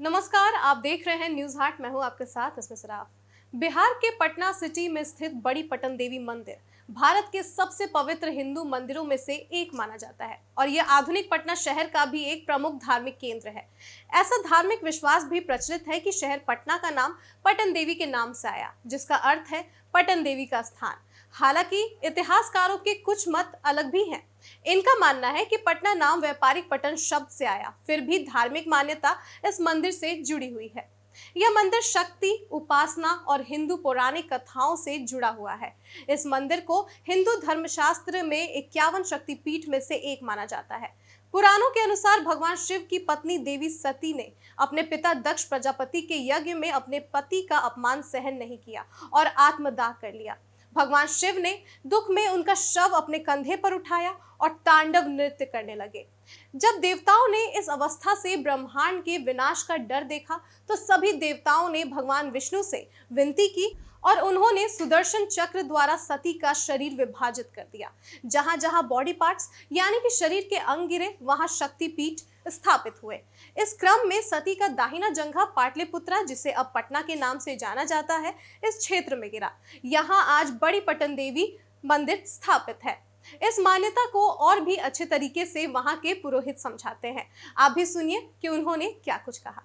नमस्कार, आप देख रहे हैं न्यूज हाट। मैं हूं आपके साथ इसमें सराफ। बिहार के पटना सिटी में स्थित बड़ी पटन देवी मंदिर भारत के सबसे पवित्र हिंदू मंदिरों में से एक माना जाता है और यह आधुनिक पटना शहर का भी एक प्रमुख धार्मिक केंद्र है। ऐसा धार्मिक विश्वास भी प्रचलित है कि शहर पटना का नाम पटन देवी के नाम से आया, जिसका अर्थ है पटन देवी का स्थान। हालांकि इतिहासकारों के कुछ मत अलग भी हैं। इनका मानना है कि पटना नाम व्यापारिक पटन शब्द से आया, फिर भी धार्मिक मान्यता इस मंदिर से जुड़ी हुई है। यह मंदिर शक्ति, उपासना और हिंदू पौराणिक कथाओं से जुड़ा हुआ है। इस मंदिर को हिंदू धर्मशास्त्र में 51 शक्तिपीठ में से एक माना जाता है। पुराणों के अनुसार भगवान शिव की पत्नी देवी सती ने अपने पिता दक्ष प्रजापति के यज्ञ में अपने पति का अपमान सहन नहीं किया और आत्मदाह कर लिया। भगवान शिव ने दुख में उनका शव अपने कंधे पर उठाया और तांडव नृत्य करने लगे। जब देवताओं ने इस अवस्था से ब्रह्मांड के विनाश का डर देखा तो सभी देवताओं ने भगवान विष्णु से विनती की और उन्होंने सुदर्शन चक्र द्वारा सती का शरीर विभाजित कर दिया। जहां जहां बॉडी पार्ट्स यानी कि शरीर के अंग गिरे, वहां शक्तिपीठ स्थापित हुए। इस क्रम में सती का दाहिना जंघा पाटलिपुत्रा, जिसे अब पटना के नाम से जाना जाता है, इस क्षेत्र में गिरा। यहाँ आज बड़ी पटन देवी मंदिर स्थापित है। इस मान्यता को और भी अच्छे तरीके से वहां के पुरोहित समझाते हैं। आप भी सुनिए कि उन्होंने क्या कुछ कहा।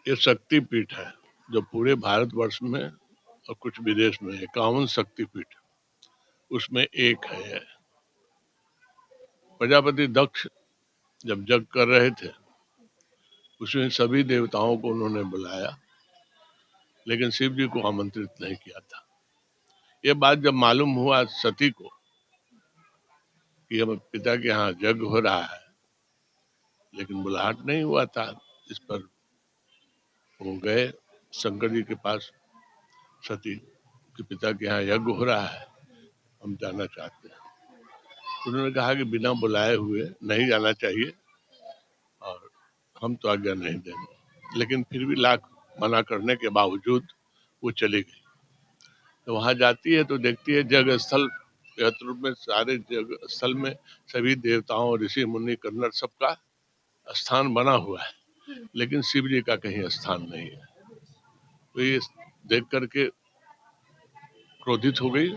ये शक्तिपीठ है जो पूरे भारतवर्ष में और कुछ विदेश में 51 शक्तिपीठ उसमें एक है ये। प्रजापति दक्ष जब यज्ञ कर रहे थे उसमें सभी देवताओं को उन्होंने बुलाया, लेकिन शिव जी को आमंत्रित नहीं किया था। ये बात जब मालूम हुआ सती को कि अब पिता के यहाँ यज्ञ हो रहा है लेकिन बुलाहट नहीं हुआ था, इस पर वो गए शंकर जी के पास सती के पिता के यहाँ यज्ञ हो रहा है, हम जाना चाहते हैं। उन्होंने कहा कि बिना बुलाए हुए नहीं जाना चाहिए और हम तो आज्ञा नहीं देंगे, लेकिन फिर भी लाख मना करने के बावजूद वो चली गई। तो वहां जाती है तो देखती है जग स्थल रूप में सारे जग स्थल में सभी देवताओं, ऋषि मुनि, कन्नड़ सबका स्थान बना हुआ है, लेकिन शिव जी का कहीं स्थान नहीं है। तो ये देख करके क्रोधित हो गई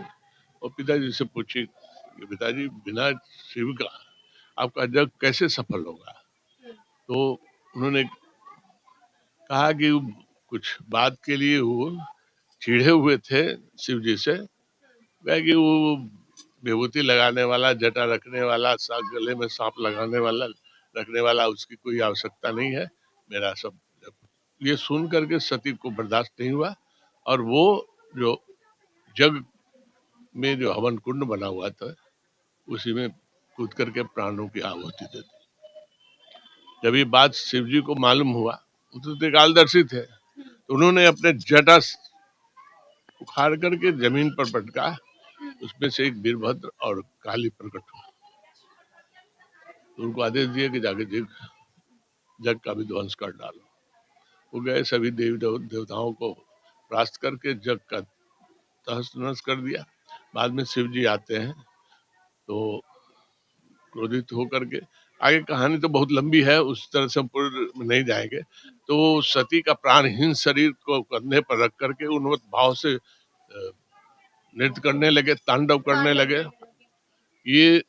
और पिताजी से पूछी कि पिताजी, बिना शिव का आपका यज्ञ कैसे सफल होगा? तो उन्होंने कहा कि कुछ बात के लिए वो चिढ़े हुए थे शिव जी से, कहा कि वो विभूति लगाने वाला, जटा रखने वाला, गले में सांप लगाने वाला रखने वाला, उसकी कोई आवश्यकता नहीं है, मेरा सब। ये सुन करके सती को बर्दाश्त नहीं हुआ और वो जो जग में जो हवन कुंड बना हुआ था उसी में कूद करके प्राणों की आहुति दे दी। जब ये बात शिव जी को मालूम हुआ, वो तो त्रिकालदर्शी थे, तो उन्होंने अपने जटा उखाड़ करके जमीन पर पटका, उसमें से एक वीरभद्र और काली प्रकट हुआ। तो उनको आदेश दिया कि जाके जग का विध्वंस कर डालो। वो गए, सभी देवी देवताओं को परास्त करके जग का तहस नहस कर दिया। बाद में शिव जी आते हैं तो क्रोधित होकर के, आगे कहानी तो बहुत लंबी है, उस तरह से हम पूर्ण नहीं जाएंगे। तो सती का प्राणहीन शरीर को कंधे पर रख करके उन्मत्त भाव से नृत्य करने लगे, तांडव करने लगे। ये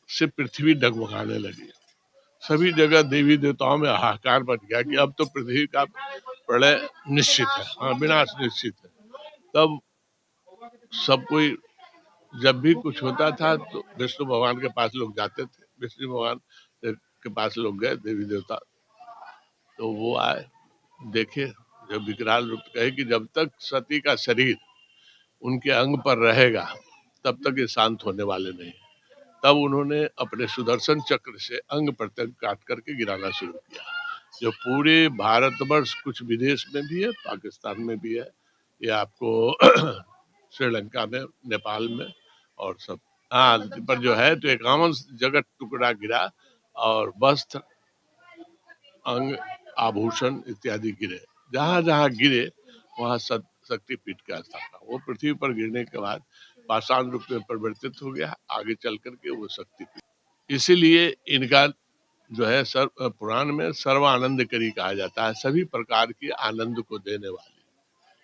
से पृथ्वी डगमगाने लगी। सभी जगह देवी देवताओं में हाहाकार मच गया कि अब तो पृथ्वी का प्रलय निश्चित है, हाँ, विनाश निश्चित है। तब सब कोई जब भी कुछ होता था तो विष्णु भगवान के पास लोग जाते थे। विष्णु भगवान के पास लोग गए, देवी देवता, तो वो आए, देखे, जब विकराल रूप कहे कि जब तक सती का शरीर उनके अंग पर रहेगा तब तक ये शांत होने वाले नहीं। तब उन्होंने अपने सुदर्शन चक्र से अंग प्रत्यंग काट करके गिराना शुरू किया, जो पूरे भारतवर्ष, कुछ विदेश में भी है, पाकिस्तान में भी है, ये आपको श्रीलंका में, नेपाल में और सब, हाँ, पर जो है तो 51 जगह टुकड़ा गिरा और वस्त्र, अंग, आभूषण इत्यादि गिरे। जहां जहां गिरे वहां शक्तिपीठ का स्थापना। वो पृथ्वी पर गिरने के बाद पाषाण रूप में परिवर्तित हो गया, आगे चल करके वो शक्तिपीठ। इसीलिए इनका जो है पुराण में सर्व आनंद करी कहा जाता है, सभी प्रकार की आनंद को देने वाले।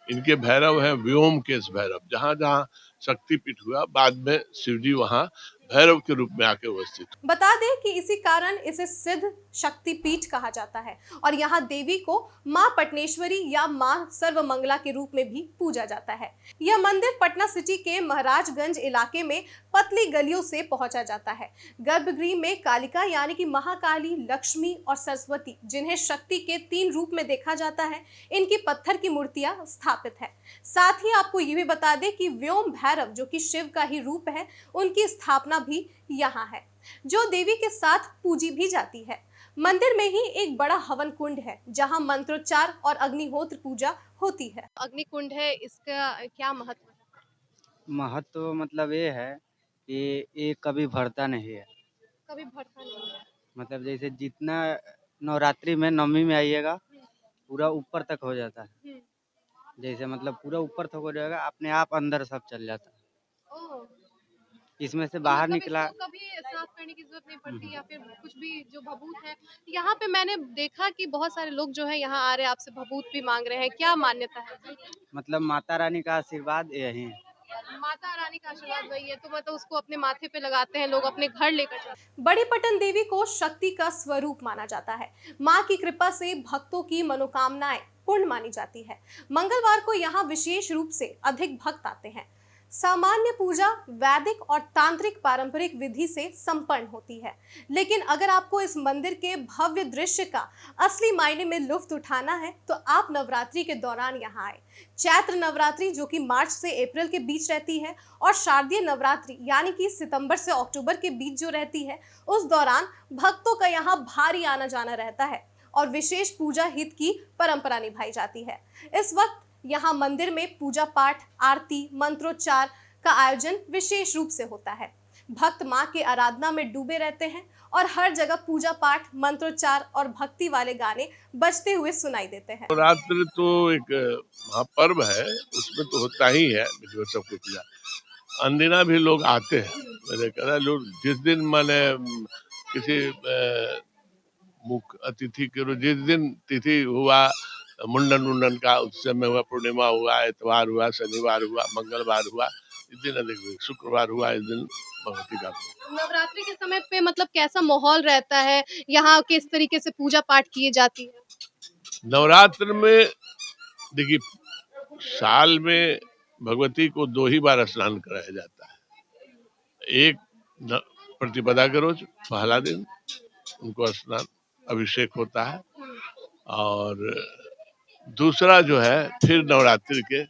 इनके भैरव है व्योम केश भैरव। जहाँ जहाँ शक्तिपीठ हुआ, बाद में शिव जी वहाँ भैरव के रूप में आके उपस्थित हुए। बता दें कि इसी कारण इसे सिद्ध शक्तिपीठ कहा जाता है और यहाँ देवी को मां पटनेश्वरी या मां सर्वमंगला के रूप में भी पूजा जाता है। यह मंदिर पटना सिटी के महाराजगंज इलाके में पतली गलियों से पहुंचा जाता है। गर्भगृह में कालिका यानी कि महाकाली, लक्ष्मी और सरस्वती, जिन्हें शक्ति के 3 रूप में देखा जाता है, इनकी पत्थर की मूर्तियां स्थापित है। साथ ही आपको ये भी बता दें कि व्योम भैरव, जो कि शिव का ही रूप है, उनकी स्थापना भी यहाँ है, जो देवी के साथ पूजी भी जाती है। मंदिर में ही एक बड़ा हवन कुंड है, जहां मंत्रोच्चार और अग्निहोत्र पूजा होती है। अग्नि कुंड है, इसका क्या महत्व है? महत्व मतलब ये है कि ये कभी भरता नहीं है। कभी भरता नहीं है। मतलब जैसे जितना नवरात्रि में नवमी में आइएगा पूरा ऊपर तक हो जाता है। जैसे मतलब पूरा ऊपर तक हो जाएगा, अपने आप अंदर सब चल जाता है। ओह, इसमें से तो बाहर मतलब निकला। इसको कभी साफ करने की जरूरत नहीं पड़ती या फिर कुछ भी जो भभूत है? यहाँ पे मैंने देखा कि बहुत सारे लोग जो है यहाँ आ रहे हैं, आपसे भभूत भी मांग रहे हैं, क्या मान्यता है? मतलब माता रानी का आशीर्वाद यही है। माता रानी का आशीर्वाद वही है, तो मतलब उसको अपने माथे पे लगाते हैं लोग, अपने घर लेकर जाते हैं। बड़ी पटन देवी को शक्ति का स्वरूप माना जाता है। माँ की कृपा से भक्तों की मनोकामनाएं पूर्ण मानी जाती है। मंगलवार को यहाँ विशेष रूप से अधिक भक्त आते हैं। सामान्य पूजा वैदिक और तांत्रिक पारंपरिक विधि से संपन्न होती है, लेकिन अगर आपको इस मंदिर के भव्य दृश्य का असली मायने में लुत्फ उठाना है तो आप नवरात्रि के दौरान यहाँ आए। चैत्र नवरात्रि, जो कि मार्च से अप्रैल के बीच रहती है, और शारदीय नवरात्रि यानी कि सितंबर से अक्टूबर के बीच जो रहती है, उस दौरान भक्तों का यहाँ भारी आना जाना रहता है और विशेष पूजा हित की परंपरा निभाई जाती है। इस वक्त यहाँ मंदिर में पूजा पाठ, आरती, मंत्रोच्चार का आयोजन विशेष रूप से होता है। भक्त माँ के आराधना में डूबे रहते हैं और हर जगह पूजा पाठ, मंत्रोच्चार और भक्ति वाले गाने बजते हुए सुनाई देते हैं। नवरात्रि तो एक महापर्व है, उसमें तो होता ही है विधिवत सबको पूजा। अनदिना भी लोग आते हैं। मैंने कहा लोग जिस दिन मैंने किसी मुख्य अतिथि के जिस दिन तिथि हुआ, मुंडन उंडन का उस समय हुआ, पूर्णिमा हुआ, इतवार हुआ, शनिवार हुआ, मंगलवार हुआ, इस दिन अधिक, शुक्रवार हुआ, इस दिन भगवती का। नवरात्रि के समय पे मतलब कैसा माहौल रहता है, यहाँ किस तरीके से पूजा पाठ की जाती है? नवरात्र में देखिए, साल में भगवती को 2 ही बार स्नान कराया जाता है। एक प्रतिपदा के रोज पहला दिन उनको स्नान अभिषेक होता है, और दूसरा जो है फिर नवरात्रि के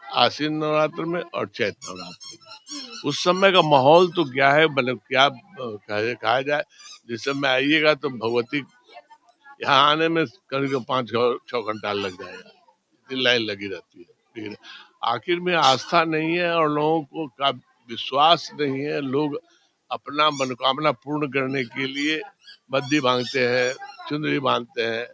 आश्विन नवरात्र में और चैत नवरात्र में। उस समय का माहौल तो क्या है, मतलब क्या कहा जाए। जिस समय आइएगा तो भगवती यहाँ आने में करीब 5-6 घंटा लग जाएगा, इतनी लाइन लगी रहती है। लेकिन आखिर में आस्था नहीं है और लोगों को का विश्वास नहीं है। लोग अपना मनोकामना पूर्ण करने के लिए बद्दी बांधते हैं, चुनरी बांधते हैं,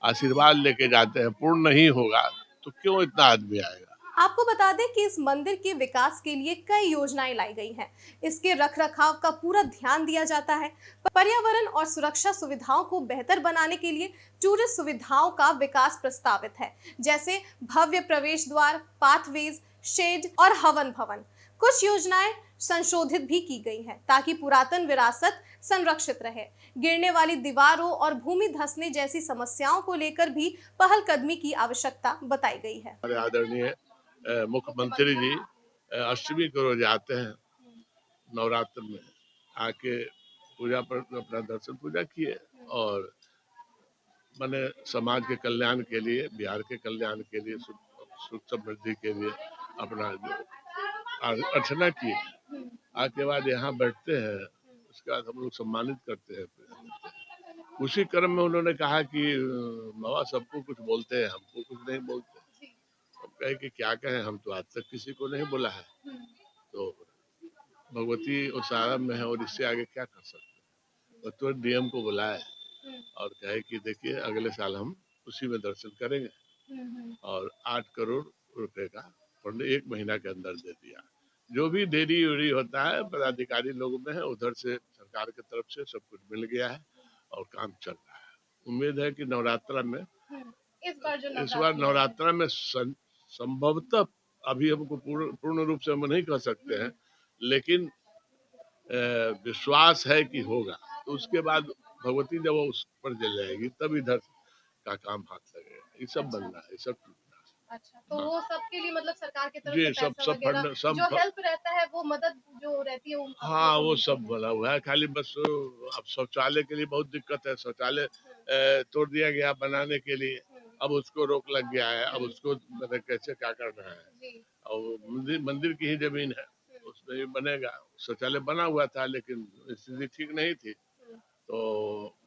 आशीर्वाद लेके जाते हैं। पूर्ण नहीं होगा तो क्यों इतना आदमी आएगा। आपको बता दें कि इस मंदिर के विकास के लिए कई योजनाएं लाई गई हैं। इसके रखरखाव का पूरा ध्यान दिया जाता है। पर्यावरण और सुरक्षा सुविधाओं को बेहतर बनाने के लिए टूरिस्ट सुविधाओं का विकास प्रस्तावित है, जैसे भव्य प्रवेश द्वार, पाथवेज, शेड और हवन भवन। कुछ योजनाएं संशोधित भी की गई हैं ताकि पुरातन विरासत संरक्षित रहे। गिरने वाली दीवारों और भूमि धंसने जैसी समस्याओं को लेकर भी पहलकदमी की आवश्यकता बताई गई है। हमारे आदरणीय मुख्यमंत्री जी अष्टमी को रोज आते हैं नवरात्र में, आके पूजा पर अपना दर्शन पूजा किए और मैंने समाज के कल्याण के लिए, बिहार के कल्याण के लिए, सुख समृद्धि के लिए अपना अर्चना की। आके बाद यहाँ बैठते हैं, उसके बाद हम लोग सम्मानित करते हैं। उसी क्रम में उन्होंने कहा कि बाबा सबको कुछ बोलते हैं, हमको कुछ नहीं बोलते। अब कहे कि क्या कहें, हम तो आज तक किसी को नहीं बोला है। तो भगवती उस आराम में है और इससे आगे क्या कर सकते हैं। वो तो डीएम को बुलाया और कहे कि देखिए अगले साल हम उसी में दर्शन करेंगे, और 8 करोड़ रुपए का फंड 1 महीना के अंदर दे दिया। जो भी देरी उरी होता है पदाधिकारी लोगों में है, उधर से सरकार की तरफ से सब कुछ मिल गया है और काम चल रहा है। उम्मीद है कि नवरात्र में इस बार नवरात्र में संभवतः अभी हमको पूर्ण रूप से हम नहीं कह सकते हैं, लेकिन विश्वास है कि होगा। तो उसके बाद भगवती जब वो उस पर जल जाएगी तब इधर का काम हाथ लगेगा। ये सब बन रहा है, ये सब टूटना है। अच्छा, तो वो सबके लिए मतलब सरकार की तरफ जी से सब पैसा सब वगैरह फंड सब जो हेल्प रहता है, वो मदद जो रहती है वो आप हाँ लोगों को वो मिलती सब है। बना हुआ है। खाली बस अब शौचालय के लिए बहुत दिक्कत है। शौचालय तोड़ दिया गया बनाने के लिए, अब उसको रोक लग गया है। अब उसको मतलब कैसे क्या करना है। जी। और मंदिर मंदिर की ही जमीन है, उसमें ही बनेगा। शौचालय बना हुआ था लेकिन स्थिति ठीक नहीं थी, तो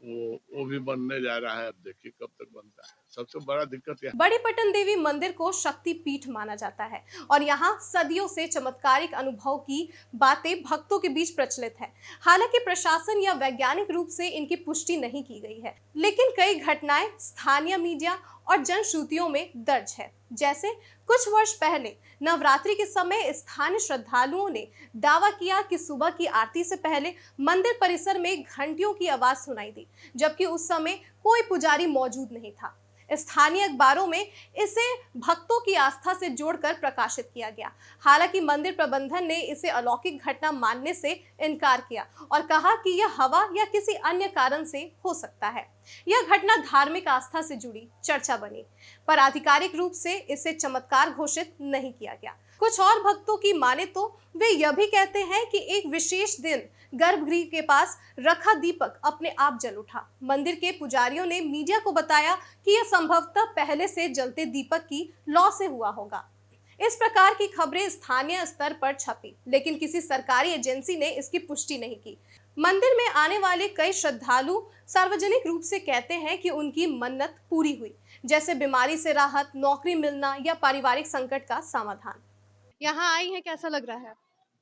वो भी बनने जा रहा है। अब देखिए कब तक बनता है। सबसे बड़ा दिक्कत यह बड़ी पटन देवी मंदिर को शक्ति पीठ माना जाता है और यहाँ सदियों से चमत्कारिक अनुभव की बातें भक्तों के बीच प्रचलित है। हालांकि प्रशासन या वैज्ञानिक रूप से इनकी पुष्टि नहीं की गई है, लेकिन कई घटनाएं स्थानीय मीडिया और जनश्रुतियों में दर्ज है। जैसे कुछ वर्ष पहले नवरात्रि के समय स्थानीय श्रद्धालुओं ने दावा किया कि सुबह की आरती से पहले मंदिर परिसर में घंटियों की आवाज सुनाई दी, जबकि उस समय कोई पुजारी मौजूद नहीं था। स्थानीय अखबारों में इसे भक्तों की आस्था से जोड़कर प्रकाशित किया गया। हालांकि मंदिर प्रबंधन ने इसे अलौकिक घटना मानने से इनकार किया और कहा कि यह हवा या किसी अन्य कारण से हो सकता है। यह घटना धार्मिक आस्था से जुड़ी चर्चा बनी, पर आधिकारिक रूप से इसे चमत्कार घोषित नहीं किया गया। कुछ और भक्तों की माने तो वे यह भी कहते हैं कि एक विशेष दिन गर्भगृह के पास रखा दीपक अपने आप जल उठा। मंदिर के पुजारियों ने मीडिया को बताया कि यह संभवतः पहले से जलते दीपक की लौ से हुआ होगा। इस प्रकार की खबरें स्थानीय स्तर पर छपी, लेकिन किसी सरकारी एजेंसी ने इसकी पुष्टि नहीं की। मंदिर में आने वाले कई श्रद्धालु सार्वजनिक रूप से कहते हैं कि उनकी मन्नत पूरी हुई, जैसे बीमारी से राहत, नौकरी मिलना या पारिवारिक संकट का समाधान। यहाँ आई है, कैसा लग रहा है?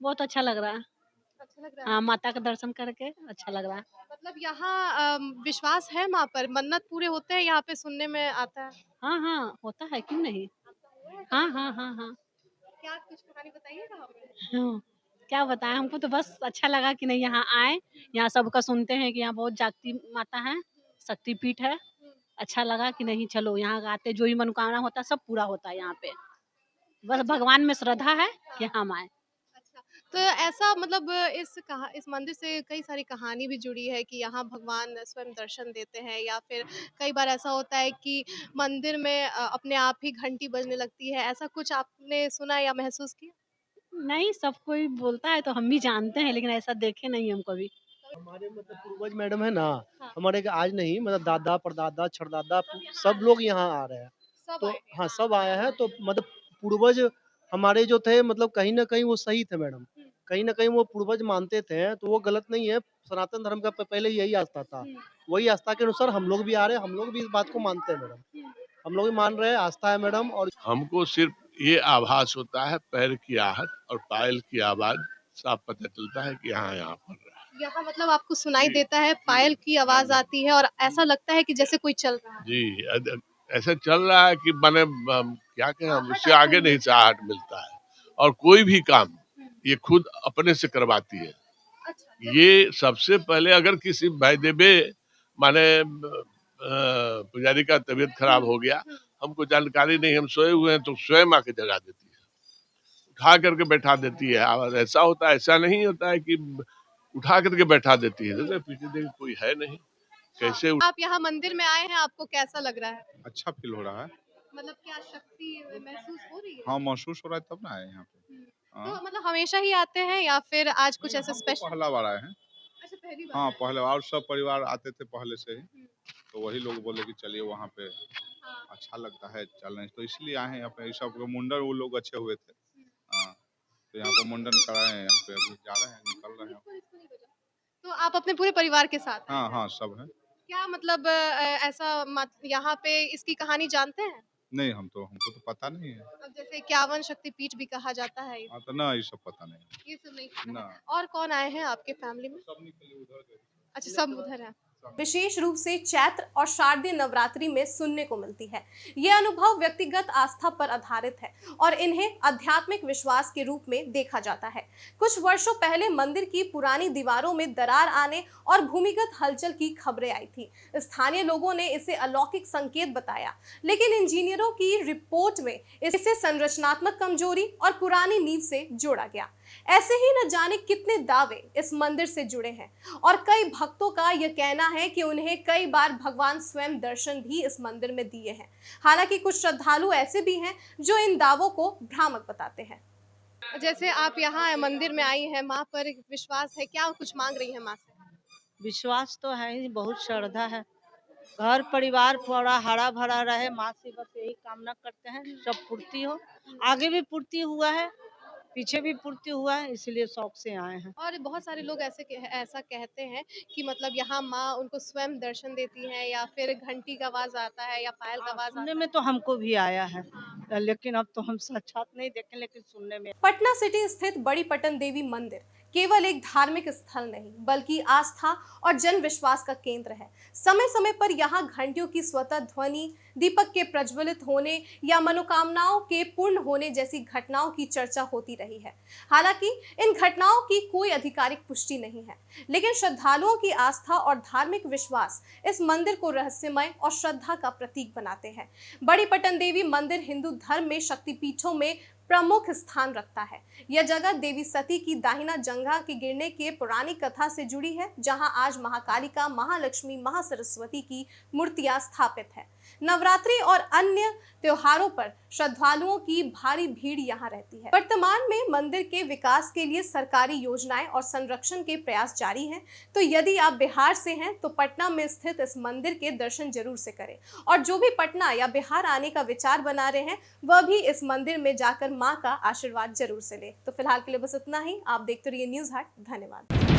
बहुत अच्छा लग रहा है। अच्छा लग रहा है। हाँ, माता का दर्शन करके अच्छा लग रहा है। मतलब यहाँ विश्वास है माँ पर, मन्नत पूरे होते हैं यहाँ पे, सुनने में आता है। हाँ, हाँ, होता है क्यों नहीं? हाँ, हाँ, हाँ, हाँ। क्या कुछ कहानी बताइएगा हमें? हाँ, क्या बताएँ हमको तो बस अच्छा लगा कि नहीं यहाँ आए, यहाँ सबका सुनते हैं कि यहाँ बहुत जागती माता है, शक्तिपीठ है। अच्छा लगा कि नहीं चलो यहाँ आते जो भी मनोकामना होता है सब पूरा होता है यहाँ पे। बस भगवान में श्रद्धा है कि हम आएँ। अच्छा, तो ऐसा मतलब इस मंदिर से कई सारी कहानी भी जुड़ी है कि यहाँ भगवान स्वयं दर्शन देते हैं, या फिर कई बार ऐसा होता है कि मंदिर में अपने आप ही घंटी बजने लगती है। ऐसा कुछ आपने सुना या महसूस किया? नहीं, सब कोई बोलता है तो हम भी जानते हैं लेकिन ऐसा देखे नहीं हम कभी। हमारे मतलब पूर्वज मैडम है ना, हाँ। हमारे के आज नहीं मतलब दादा परदादा छड़दादा सब लोग यहाँ आ रहे हैं। सब तो आए हैं। हाँ सब आए हैं, तो मतलब पूर्वज हमारे जो थे मतलब कहीं ना कहीं वो सही थे मैडम। कहीं ना कहीं वो पूर्वज मानते थे तो वो गलत नहीं है। सनातन धर्म का पहले यही आस्था था। वही आस्था के अनुसार हम लोग भी आ रहे हैं, हम लोग भी इस बात को मानते हैं मैडम। हम लोग भी मान रहे हैं, आस्था है मैडम। और हमको सिर्फ ये आभास होता है, पैर की आहट और पायल की आवाज साफ पता चलता है कि यहाँ पड़ रहा है। यहाँ मतलब आपको सुनाई जी, देता है, पायल की आवाज आती है और ऐसा लगता है कि जैसे कोई चल रहा है। जी ऐसा चल रहा है कि माने क्या कहें, हम उससे आगे नहीं से आहट मिलता है। और कोई भी काम ये खुद अपने से करवाती है। अच्छा। ये सबसे पहले अगर किसी भाई देवे माने पुजारी का तबीयत खराब हो गया, हमको जानकारी नहीं, हम सोए हुए हैं, तो स्वयं आके जगा देती है, उठा करके बैठा देती है। और ऐसा होता है, ऐसा नहीं होता है कि उठा करके बैठा देती है। जैसे पीछे देखिए कोई है नहीं, कैसे आप यहाँ मंदिर में आए हैं, आपको कैसा लग रहा है? अच्छा फ़ील हो रहा है। मतलब क्या शक्ति महसूस हो रही है? हाँ, महसूस हो रहा है तब ना आए यहाँ पे। हुँ। हाँ, तो मतलब हमेशा ही आते हैं या फिर आज कुछ नहीं ऐसा हम तो स्पेशल? पहला बार आए हैं। अच्छा, पहली बार हाँ, आए पहले और सब परिवार आते थे पहले से ही, हैं। तो वही लोग बोले कि चलिए वहाँ पे हाँ। अच्छा लगता है चलने, तो इसलिए आए हैं यहाँ पे। ये सब के मुंडन वो लोग अच्छे हुए थे। हाँ, तो यहाँ पे मुंडन कराए हैं, यहाँ पे अभी जा रहे हैं, निकल रहे हैं। इसको नहीं बजा। तो आप अपने पूरे परिवार के साथ आए हाँ, हैं? हाँ, सब हैं। क्या मतलब ऐसा मत यहाँ पे इसकी कहानी जानते हैं? नहीं हमको तो पता नहीं है। अब जैसे 51 शक्तिपीठ भी कहा जाता है, हाँ, तो ना ये सब पता नहीं। ये सब नहीं पता ना, है। और कौन आए हैं आपके फैमिली में? सब निकले उधर गए। अच्छा, सब उधर हैं। विशेष रूप से चैत्र और शारदीय नवरात्रि में सुनने को मिलती है। यह अनुभव व्यक्तिगत आस्था पर आधारित है और इन्हें आध्यात्मिक विश्वास के रूप में देखा जाता है। कुछ वर्षों पहले मंदिर की पुरानी दीवारों में दरार आने और भूमिगत हलचल की खबरें आई थी। स्थानीय लोगों ने इसे अलौकिक संकेत बताया, लेकिन इंजीनियरों की रिपोर्ट में इसे संरचनात्मक कमजोरी और पुरानी नींव से जोड़ा गया। ऐसे ही न जाने कितने दावे इस मंदिर से जुड़े हैं और कई भक्तों का यह कहना है कि उन्हें कई बार भगवान स्वयं दर्शन भी इस मंदिर में दिए हैं। हालांकि कुछ श्रद्धालु ऐसे भी हैं जो इन दावों को भ्रामक बताते हैं। जैसे आप यहाँ मंदिर में आई हैं, माँ पर विश्वास है, क्या कुछ मांग रही है माँ से? विश्वास तो है ही, बहुत श्रद्धा है। घर परिवार पूरा हरा भरा रहे, माँ से बस यही कामना करते हैं, सब पूर्ति हो। आगे भी पूर्ति हुआ है, पीछे भी पूर्ति हुआ है, इसलिए शौक से आए हैं। और बहुत सारे लोग ऐसा कहते हैं कि मतलब यहाँ माँ उनको स्वयं दर्शन देती हैं, या फिर घंटी का आवाज आता है या पायल का आवाज सुनने आता में है। तो हमको भी आया है, लेकिन अब तो हम साक्षात नहीं देखे, लेकिन सुनने में। पटना सिटी स्थित बड़ी पटन देवी मंदिर केवल एक धार्मिक स्थल नहीं, बल्कि आस्था और जन विश्वास का केंद्र है। समय समय पर यहाँ घंटियों की स्वतः ध्वनि, दीपक के प्रज्वलित होने या मनोकामनाओं के पूर्ण होने जैसी घटनाओं की चर्चा होती रही है। हालांकि इन घटनाओं की कोई आधिकारिक पुष्टि नहीं है, लेकिन श्रद्धालुओं की आस्था और धार्मिक विश्वास इस मंदिर को रहस्यमय और श्रद्धा का प्रतीक बनाते हैं। बड़ी पटन देवी मंदिर हिंदू धर्म में शक्तिपीठों में प्रमुख स्थान रखता है। यह जगह देवी सती की दाहिना जंघा के गिरने के पुरानी कथा से जुड़ी है, जहां आज महाकालिका, महालक्ष्मी, महासरस्वती की मूर्तियां स्थापित है। नवरात्रि और अन्य त्योहारों पर श्रद्धालुओं की भारी भीड़ यहां रहती है। वर्तमान में मंदिर के विकास के लिए सरकारी योजनाएं और संरक्षण के प्रयास जारी हैं। तो यदि आप बिहार से हैं तो पटना में स्थित इस मंदिर के दर्शन जरूर से करें, और जो भी पटना या बिहार आने का विचार बना रहे हैं वह भी इस मंदिर में जाकर मां का आशीर्वाद जरूर से ले। तो फिलहाल के लिए बस इतना ही। आप देखते रहिए न्यूज़ हाट। धन्यवाद।